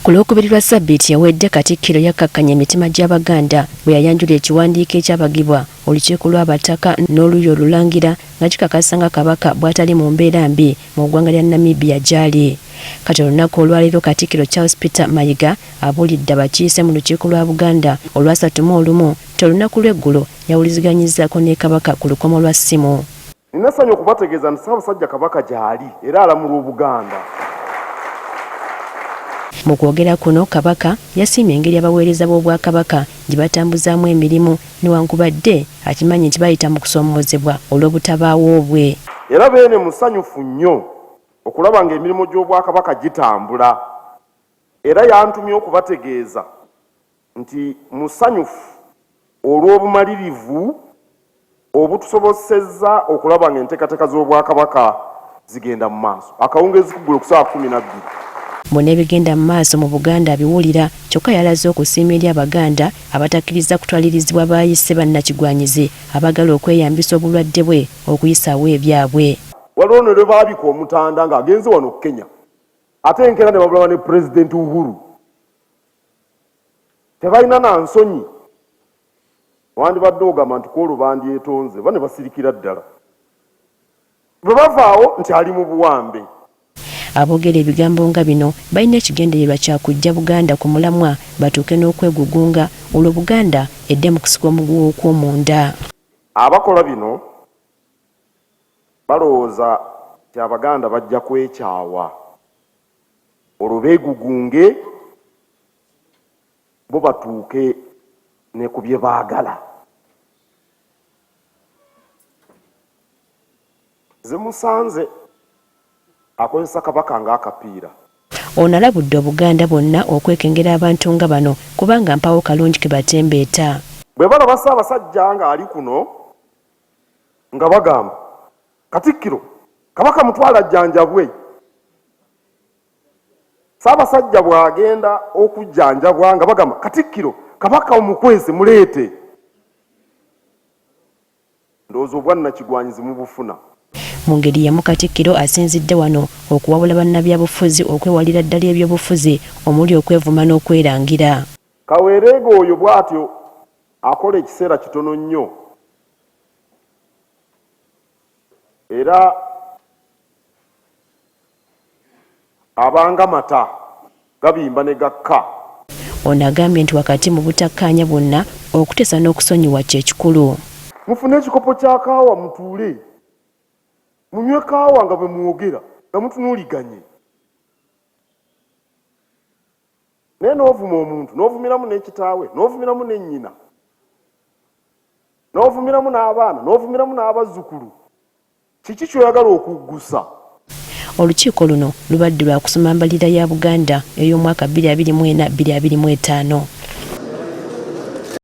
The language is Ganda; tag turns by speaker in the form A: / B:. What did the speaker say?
A: Ku Lwokubiri lwa Ssabbiiti ewedde Katikkiro yakkakkanya emitima gy'Abaganda bwe yayanjula ekiwandiiko ekyabagibwa olukiiko lw'abataka n'oluuyi olulangira nga kikakasa nga Kabaka bw'atali mu mbeera mbi mu ggwanga lya Namibia gy'ali. Kati olunaku olwaleero Katikkiro Charles Peter Mayiga abuulidde abakiise mu lukiiko lwa Buganda olw'asatumu nti olunaku lw'eggulo yawuliziganyizzaako ne Kabaka ku lukomo lwa ssimu.
B: Nina essanyu okubategeeza nti Ssaabasajja Kabaka gy'ali era alamula Obuganda.
A: Mu kwogera kuno Kabaka yasiimye engeri abaweereza b'Obwakabaka gye batambuzaamu emirimu newankubadde akimanyi nti bayita mu kusoomozebwa olw'obutabaawo bwe.
B: Era beene musanyufu nnyo okulaba ng'emirimu gy'Obwakabaka gitambula. Era yantumye okubategeeza nti musanyufu olw'obumalirivu obutusobosezza okulaba ng'enteekateeka z'Obwakabaka zigenda mu maaso. Akawungeezi kuggula ku ssaawa 12.
A: Bonna ebigenda mu maaso mu Buganda abiwulira, kyokka yalaze okusiima eri Abaganda abatakkiriza kutwalirizibwa baayise bannakigwanyizi abagala okweyambisa obulwadde bwe okuyisaawo ebyabwe.
B: Waliwo ne lwe baabika Omutanda ng'agenze wano Kenya ate enkeera ne babulawa ne Pulezidenti Uhuru. Tebalina na nsonyi. Wandibadde ogamba nti kwolwo bandyetonze ba ne basirikira ddala. Bwe bavaawo nti ali mu buwambe.
A: Aboogera ebigambo nga bino balina ekigendererwa kya kujja Buganda ku mulamwa batuuke n'okwegugunga olwo Buganda edde mu kusika omuguwa okw'omunda.
B: Abakola bino balowooza nti Abaganda bajja kwekyawa olwo beegugunge bo batuuke ne ku bye baagala. Ze musanze akozesa Kabaka ng'akapiira.
A: Ono alabudde Obuganda bonna okwekengera abantu nga bano kubanga mpawo kalungi ke batembeeta.
B: Bwe balaba Ssaabasajja ng'ali kuno nga bagamba Katikkiro Kabaka mutwala ajjanjabwe. Ssaabasajja bw'agenda okujjanjabwa nga bagamba Katikkiro Kabaka omukwese muleete. Ndowooza obwannakigwanyizi mubufuna.
A: Mu ngeri yamu Katikkiro asinzidde wano okuwabula bannabyabufuzi okwewalira ddala ebyobufuzi omuli okwevuma n'okwerangira.
B: Kaweereega oyo bw'atyo akola ekiseera kitono nnyo era abanga mata gabimba ne gakka.
A: Ono agambye nti wakati mu butakkaanya bwonna okutesa n'okusonyiwa kye kikulu.
B: Mufune ekikopo kya kaawa mutuule. Munywe kaawa nga bwe mwogera nga mutunuuliganye. Naye n'ovuma omuntu n'ovumiramu n'ekitaawe n'ovumiramu ne nnyina n'ovumiramu n'abaana n'ovumiramu n'abazzukulu. Kiki ky'oyagala okuggusa?
A: Olukiiko luno lubadde lwa kusoma mbalirira ya Buganda ey'omwaka 2024-2025.